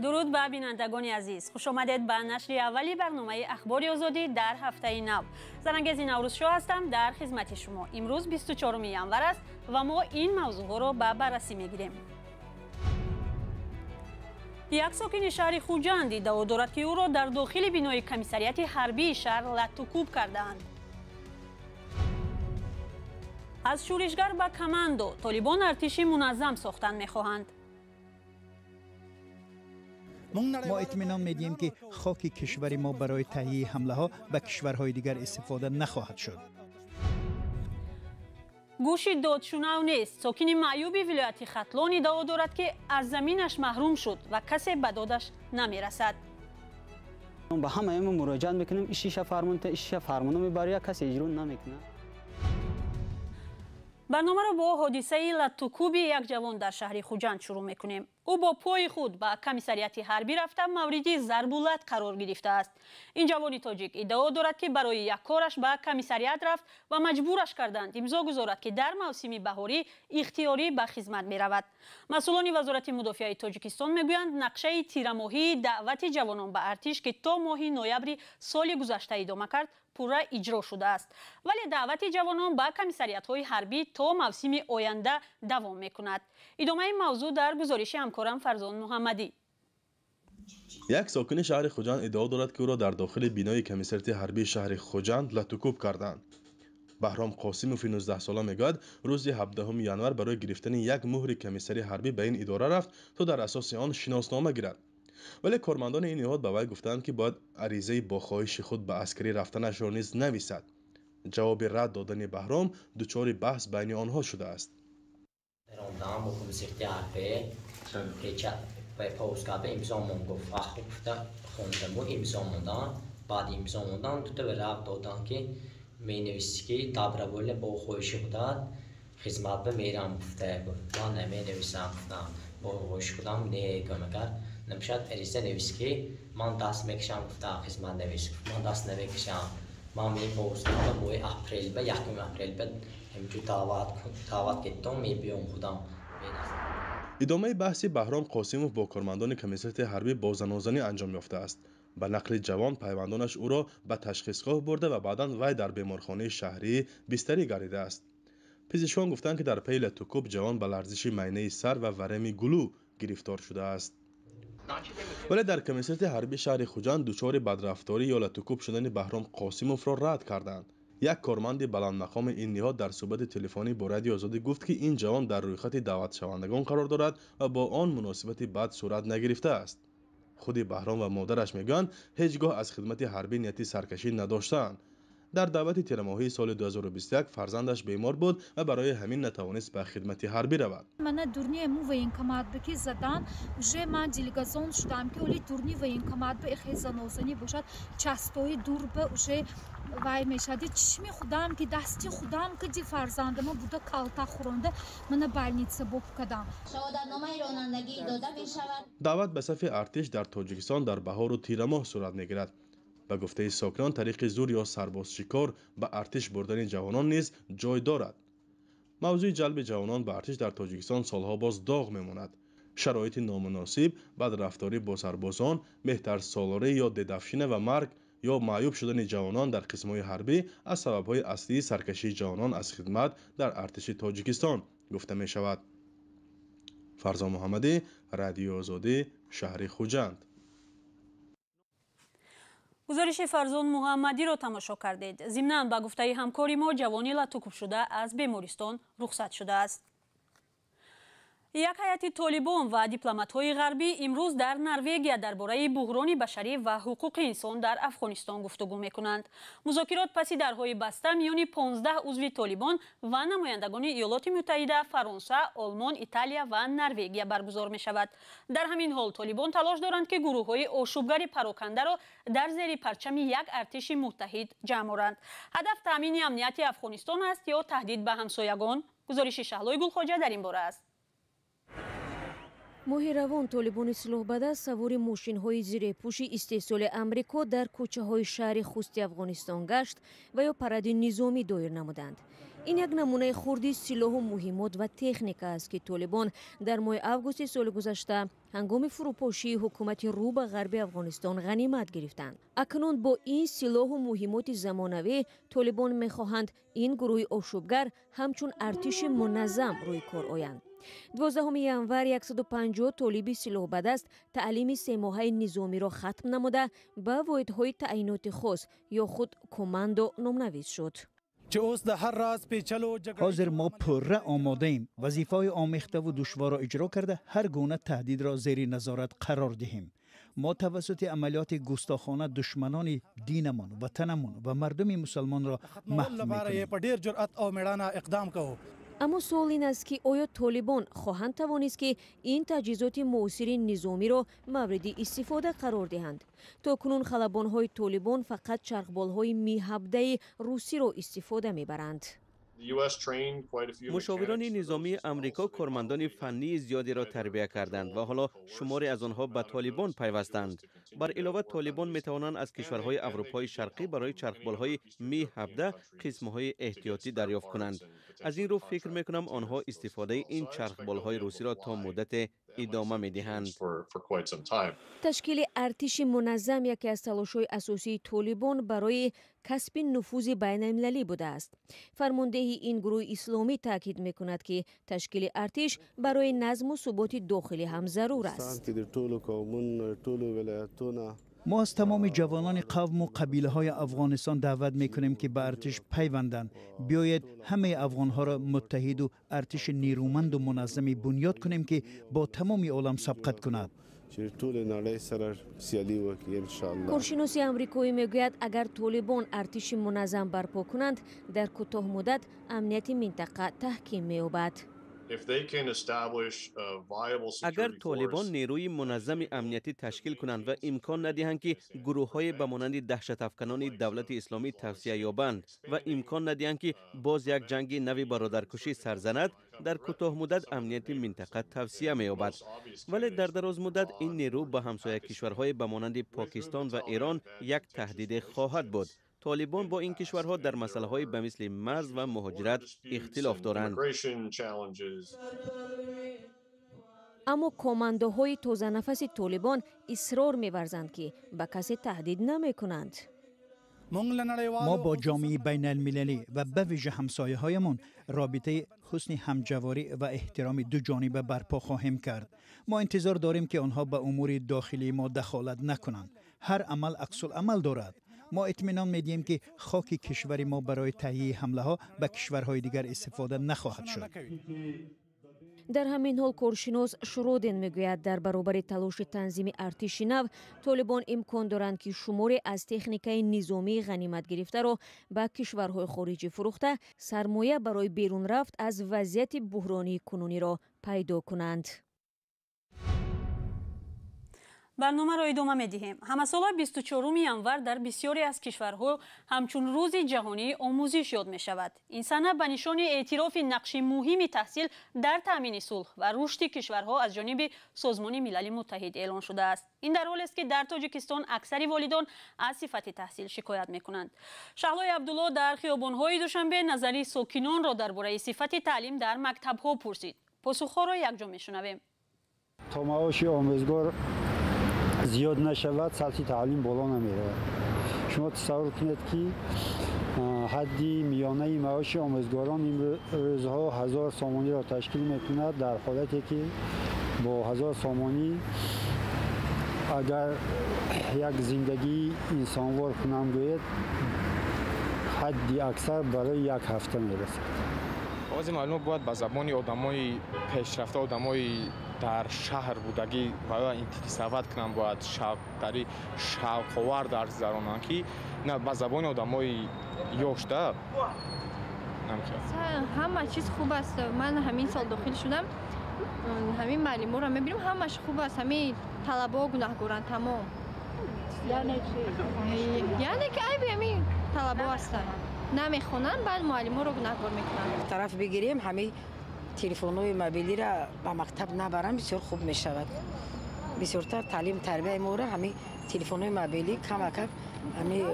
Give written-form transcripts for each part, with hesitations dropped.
درود به بینندگان عزیز، خوش آمدید به نشر اولی برنامه اخبار آزادی در هفته نو. زرنگز نوروز شو هستم در خدمت شما. امروز 24 ینور است و ما این موضوع ها را به بررسی میگیریم. یک ساکن شهر خوجند ادعا دارد که او را در داخل بینای کمیسریت حربی شهر لطوکوب کردند. از شورشگر به کماندو طالبان ارتش منظم ساختن میخواهند. ما اطمینان میدیم که خاک کشور ما برای تهیه حمله ها به کشورهای دیگر استفاده نخواهد شد. گوشی دادشنو نیست. ساکن معیوبی ولایت ختلان ادعا دارد که از زمینش محروم شد و کسی به دادش نمیرسد. به همه مراجعه میکنیم، ایشش فرمانو میبره، کسی اجرا نمیکنه. برنامه را با حادثه لطوکوب یک جوان در شهر خوجند شروع میکنیم. او با پای خود به کمیسریت حربی رفته مورد ضرب و لط قرار گرفته است. این جوان تاجیک ادعا دارد که برای یک کارش به کمیسریت رفت و مجبورش کردند امضا گذارد که در موسم بهاری اختیاری به خدمت می رود. مسئولان وزارت مدافع تاجیکستان میگویند نقشه تیرماهی دعوت جوانان به ارتش که تا ماه نوامبر سال گذشته ادامه کرد پورا اجرا شده است، ولی دعوت جوانان به کمیسریت‌های حربی تا موسم آینده دوام می‌کند. ادامه این موضوع در گزارش همکارم فرزان محمدی. یک ساکن شهر خوجند ادعا دارد که او را در داخل بینای کمیسریت حربی شهر خوجند لطوکوب کردند. بهرام قاسموف 19 ساله میگوید روز 17 ینور برای گرفتن یک مهر کمیسری حربی به این اداره رفت تا در اساس آن شناسنامه گیرد. ولی کارمندان این نهاد به وی گفتند که باید عریضه با خواهش خود به عسکری رفتنش را نیز نویسد. جواب رد دادن بهرام دچار بحث بین آنها شده است. خدمت به میرم گفته من نمی‌نویسم، با خواهش خودم نمی‌کنم. نمیشد عریضه نویس که من دست میکشم گفته خدمت نویس، من دست نمیکشم، من میپرسم با اپریل به 1 اپریل به همینجور دعوت کردم میبیام خودم. ادامه بحث بهرام قاسموف با کارمندان کمیسریت حربی با زنازنی انجام یافته است. به نقل جوان پیوندانش او را به تشخیصگاه برده و بعدا وی در بیمارخانه شهری بستری گردیده است. پزشکان گفتند که در پی لطوکوب جوان به لرزش معده سر و ورم گلو گرفتار شده است. ولی در کمیسریت حربی شهر خوجند دچار بدرفتاری یا لطوکوب شدن بهرام قاسموف را رد کردند. یک کارمند بلند مقام این نهاد در صحبت تلفنی با رادیو آزادی گفت که این جوان در رویخط دعوت شوندگان قرار دارد و با آن مناسبت بد صورت نگرفته است. خود بهرام و مادرش میگویند هیچگاه از خدمت حربی نیتی سرکشی نداشتند. در دعوت تیرماهی سال 2021 فرزندش بیمار بود و برای همین نتوانست به خدمت حربی رود. من دورنی مو военкомат بکی زدن уже من делегацион شدم که ولی دورنی военкомат به خزانوزنی باشد چستوی دور به уже وای میشدی چشم خودم که دستی خودم که دی فرزندم بوده کالتا خورنده من больнице بوب کردم. شهادتنامه رانندگی داده میشود. دعوت به صف ارتش در تاجیکستان در بهار و تیر ماه صورت میگیرد. به گفته ساکنان طریق زور یا سرباز شکار به ارتش بردن جوانان نیز جای دارد. موضوع جلب جوانان به ارتش در تاجیکستان سالها باز داغ میماند. شرایط نامناسب، بدرفتاری با سربازان، بهتر سالاری یا ددفشینه و مرگ یا معیوب شدن جوانان در قسم‌های حربی از سبب‌های اصلی سرکشی جوانان از خدمت در ارتش تاجیکستان گفته می شود. فرزان محمدی، رادیو آزادی، شهر خوجند. گزارش فرزان محمدی را تماشا کردید. ضمناً به گفته همکاری ما جوانی لطوکوب شده از بیمارستان رخصت شده است. یک هیئت طالبان و دیپلمات‌های غربی امروز در نروژ درباره بحران بشری و حقوق انسان در افغانستان گفتگو می‌کنند. مذاکرات پس درهای بسته میان 15 عضو طالبان و نمایندگان ایالات متحده، فرانسه، آلمان، ایتالیا و نروژ برگزار می‌شود. در همین حال طالبان تلاش دارند که گروه‌های آشوبگر پراکنده را در زیر پرچم یک ارتش متحد جمع آورند. هدف تامین امنیت افغانستان است یا تهدید به همسایگان؟ گزارش شهلای گلخواجه در این باره است. моҳи равон толибони силоҳбада савори мошинҳои зирепӯши истеҳсоли амрико дар кӯчаҳои шаҳри хусти афғонистон гашт ва ё паради низомӣ доир намуданд. این یک نمونه خردی سلاح و مهمات و تکنیک است که طالبان در ماه آگوست سال گذشته هنگام فروپاشی حکومت رو به غرب افغانستان غنیمت گرفتند. اکنون با این سلاح و مهمات زمانوی طالبان می‌خواهند این گروه آشوبگر همچون ارتش منظم روی کار آیند. 12 ینور 150 طالب سلاح‌بدست تعلیم 3 ماهه نظامی را ختم نموده به واحدهای تعیینات خاص یا خود کماندو نامنویس شد. حاضر ما پره آماده ایم وظیفه‌های آمیخته و دشوار را اجرا کرده هر گونه تهدید را زیر نظارت قرار دهیم. ما توسط عملیات گستاخانه دشمنان دینمان، وطنمان و مردم مسلمان را محو می‌کنیم. اما سوال این است که آیا طالبان خواهند توانست که این تجهیزات معاصر نظامی را مورد استفاده قرار دهند؟ تا کنون خلبان‌های طالبان فقط چرخبال‌های می-17 روسی را استفاده می‌برند. مشاوران نظامی امریکا کارمندان فنی زیادی را تربیت کردند و حالا شماری از آنها به طالبان پیوستند. بر علاوه طالبان می توانند از کشورهای اروپای شرقی برای چرخبال‌های می-17 قسم‌های احتیاطی دریافت کنند. از این رو فکر می کنم آنها استفاده این چرخبال‌های روسی را تا مدت ادامه می دهند. تشکیل ارتش منظم یکی از تلاش‌های اساسی طالبان برای کسب نفوذ بین‌المللی بوده است. فرمانده این گروه اسلامی تاکید می کند که تشکیل ارتش برای نظم و ثبات داخلی هم ضرور است. ما از تمام جوانان قوم و قبیله های افغانستان دعوت می کنیم که به ارتش پیوندند. بیاید همه افغان ها را متحد و ارتش نیرومند و منظمی بنیاد کنیم که با تمام عالم سبقت کند. کارشناس آمریکایی میگوید اگر طالبان ارتش منظم برپا کنند در کوتاه مدت امنیت منطقه تحکیم می‌یابد. اگر طالبان نیروی منظم امنیتی تشکیل کنند و امکان ندهند که گروه‌های به مانند دهشت افکنان دولت اسلامی توسعه یابند و امکان ندهند که باز یک جنگ نوی برادرکشی سر زند، در کوتاه مدت امنیت منطقه توسعه می‌یابد. ولی در دراز مدت این نیرو به همسایه کشورهای به مانند پاکستان و ایران یک تهدید خواهد بود. طالبان با این کشورها در مسائل به مثل مرز و مهاجرت اختلاف دارند. اما کماندوهای تازه نفس طالبان اصرار می‌ورزند که به کسی تهدید نمی‌کنند. ما با جامعه بین المللی و به ویژه همسایه‌هایمان رابطه حسن همجواری و احترام دو جانبه برپا خواهیم کرد. ما انتظار داریم که آنها به امور داخلی ما دخالت نکنند. هر عمل عکس العمل دارد. ما اطمینان میدیم که خاک کشور ما برای تهیه حمله ها به کشورهای دیگر استفاده نخواهد شد. در همین حال کارشناس شرودن میگوید در برابر تلاش تنظیم ارتش نو طالبان امکان دارند که شماری از تکنیکای نظامی غنیمت گرفته را به کشورهای خارجی فروخته سرمایه برای بیرون رفت از وضعیت بحرانی کنونی را پیدا کنند. برنامه را ادامه می‌دهیم. همسال 24 ینور در بسیاری از کشورها همچون روز جهانی آموزش یاد می‌شود. این سنه به نشان اعتراف نقش مهم تحصیل در تامین صلح و رشد کشورها از جانب سازمان ملل متحد اعلان شده است. این در حالی است که در تاجیکستان اکثر والدان از صفت تحصیل شکایت می‌کنند. شهلای عبدالله در خیابان‌های دوشنبه نظری ساکنان را درباره صفت تعلیم در مکتب‌ها پرسید. پاسخ‌ها را یکجا می‌شنویم. تا معاش آموزگار زیاد نشود سطح تعلیم بالا نمیره. شما تصور کنید که حدی میانه معاش آموزگاران این روزها 1000 سامانی را تشکیل میکند، در حالتی که با 1000 سامانی اگر یک زندگی انسانوار کنم گوید حدی اکثر برای یک هفته میرسد. آغاز معلومات باید به زبان آدمای پیشرفته، آدمای در شهر بودگی و انتخاب کنم باید در شوق‌آور درس دارن که نه به زبان آدمای یاشته همه چیز خوب است. من همین سال داخل شدم، همین معلم‌ها را می‌بینیم همش خوب است، همین طلبه‌ها گناهکارن تمام. یعنی چی؟ یعنی که عیب همین طلبه‌ها هستن نمیخونن بعد معلم‌ها رو گناهکار میکنن. طرف بگیریم همین تلفن‌های موبایلی را به مکتب نبرن بسیار خوب میشود. بسیارتر تعلیم تربیت ما را همین تلفن‌های موبایلی کم همین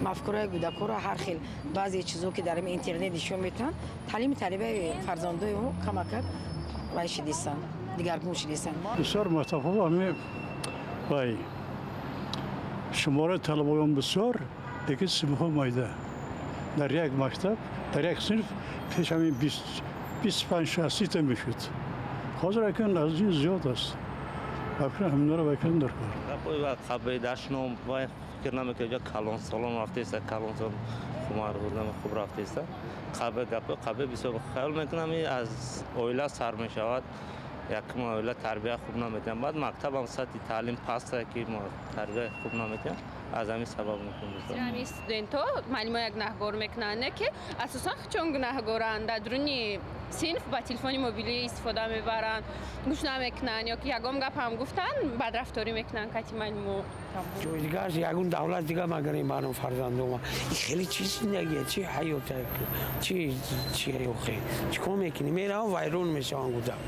مفکورای کودک را هر خیل بعضی چیزا که در اینترنت نشون میدن تعلیم طلبه فرزندای او کمک کرد وایش دیسن دیگرگون شدیسن بسیار متفاوت می وای شماره طلبه‌ام بسیار دیگه سیمها مایده در یک مکتب در یک صنف پیش همین 25-60 تا میشد حاضر اکنون از این زیاد است اکنون همین رو بکنن در کار قبل داشتم وای فکر نمیکنم که کلان سالن رفته است کلان سالن خمار بودم خوب رفته است قبل بسیار خیال میکنم از اویلا سر میشود یک اویلا تربیت خوب نمیتونم بعد مکتب هم سطح تعلیم پست که ما تربیت خوب نمیتونم از همین سبب میکنم یعنی استودنت‌ها معلم یک گناهگار میکنن که اساسا چون گناهگارند در درونی صنف با تلفن موبیلی استفاده میبرن گوش نمیکنن یا که یگام گپ هم گفتن بدرفتاری میکنن کتی معلمو جای دیگه یگون دولت دیگه مگر این برام فرزندم خیلی چیز نگه چی حیاته چی روخی چیکار میکنی میرم وایرون میشم گفتم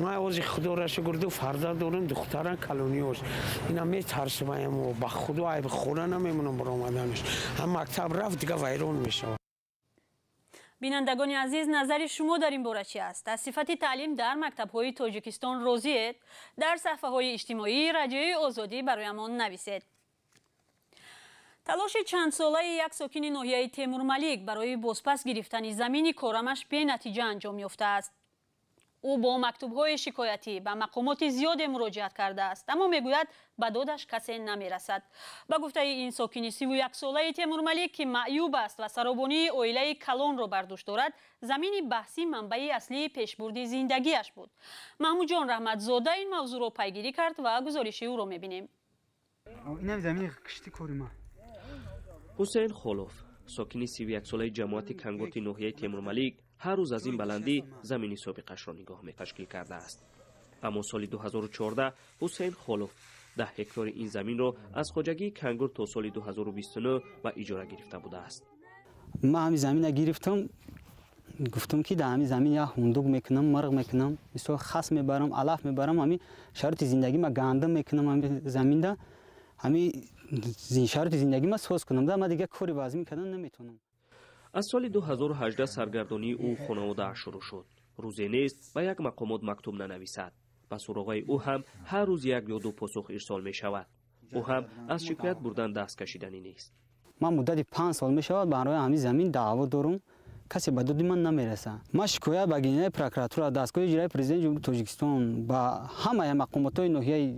ما از خدا را شکر فرزند دارم دختران کلونیوس اینا میترسم و با خدا به خونه نمیمونم برآمدنش هم مکتب رفت دیگه ویران میشه. بینندگان عزیز نظر شما در این باره چی است؟ از صفت تعلیم در مکتب‌های تاجیکستان راضی‌اید؟ در صفحه‌های اجتماعی رادیوی آزادی برایمان نویسید. تلاش چند ساله یک ساکن ناحیه تیمورملیک برای بازپس گرفتن زمین کارمش به نتیجه انجام یافته است. او با مکتوب‌های شکایتی به مقامات زیاد مراجعت کرده است اما میگوید به دادش کسی نمیرسد. به گفته این ساکن 31 ساله تیمورملیک که معیوب است و سرابانی عائله کلان را بر دوش دارد زمین بحثی منبع اصلی پیشبرد زندگیش بود. محمود جان رحمتزاده این موضوع را پیگیری کرد و گزارش او را میبینیم. اینم زمین کشتی کاری ما. حسین خولوف ساکن 31 ساله جماعت کنگوتی ناحیه تیمورملیک هر روز از این بلندی زمینی سابقش را نگاه می تشکیل کرده است. اما سال 2014 حسین خولوف 10 هکتار این زمین را از خواجگی کنگور تا سال 2029 و اجاره گرفته بوده است. ما همین زمین گرفتم گفتم که در همین زمین یا هندوق میکنم مرغ میکنم مثلا خاص میبرم علف میبرم همین شرط زندگی ما گندم میکنم همین زمین ده همین شرط زندگی ما سوز کنم ده ما دیگه کاری وازی میکنم نمیتونم. از سال 2018 سرگردانی او خانواده شروع شد. روزی نیست به یک مقامات مکتوب ننویسد. به سراغ او هم هر روز یک یا دو پاسخ ارسال می شود. او هم از شکایت بردن دست کشیدنی نیست. من مدت 5 سال می شود برای همین زمین دعوا دارم کسی به داد من نمیرسه. ما شکایت به گینه پروکراتور دستگاه اجرایی پرزیدنت جمهوری تاجیکستان با همه مقامات ناحیه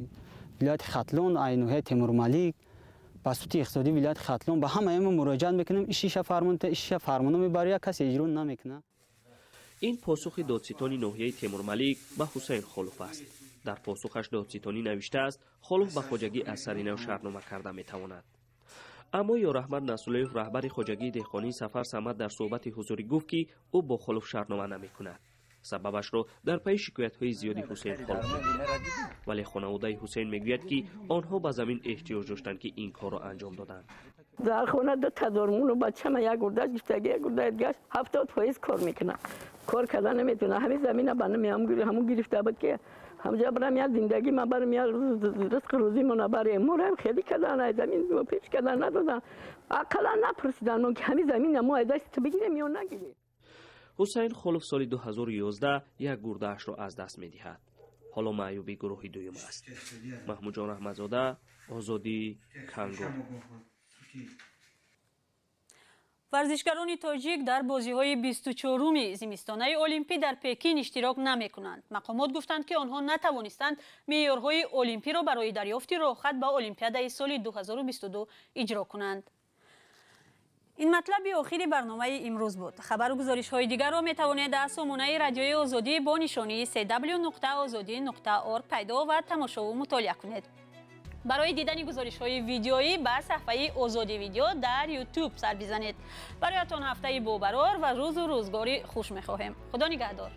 ولایت ختلون ای ناحیه تیمورملیک بسیط اقتصادی ولایت ختلون به همه مراجعت میکنیم ایشش فرمان میبره کسی اجرا نمیکنه. این پاسخ دادستانی ناحیه تیمورملیک به حسین خولوف است. در پاسخش دادستانی نوشته است خولوف به خواجگی از سرینو شرطنامه کرده میتواند. اما یا رحمت نصرالله رهبر خواجگی دهقانی سفر سمت در صحبت حضوری گفت که او با خولوف شرطنامه نمیکند. سببش را در پی شکایت‌های زیادی حسین خولوف ولی خانواده حسین میگوید که آنها به زمین احتیاج داشتند که این کار را انجام دادند. در خانه 2000 مون و بچه‌م یک گرده گشتگی یک گرده دیگه 70% کار میکنه. کار کردن نمیتونه. همین زمین بنده همون گرفته بود که همجا برام یاد زندگی ما برام یاد رزق روزی من برای مورم خیلی کردن زمین پیش کردن ندادن. عقلا نپرسیدن که همین زمین ما دست تو بگیریم یا نگیریم. حسین خولوف سال 2011 یک گرده‌اش را از دست می‌دهد. حالا معیوبی گروهی دوم است. محمود جان رحمتزاده، آزادی، کنگور. ورزشکاران تاجیک در بازی‌های 24 زمستانه المپی در پکین اشتراک نمی‌کنند. مقامات گفتند که آنها نتوانستند معیارهای المپی را برای دریافت راهخط به المپیاد سال 2022 اجرا کنند. این مطلب آخری برنامه امروز بود. خبر و گزارش‌های دیگر را می‌توانید از سامانه رادیوی آزادی با نشانی www.azadi.org پیدا و تماشا و مطالعه کنید. برای دیدن گزارش‌های ویدیویی به صفحه آزادی ویدیو در یوتیوب سر بزنید. برایتان هفته با برار و روز و روزگاری خوش می‌خواهیم. خدا نگهدار.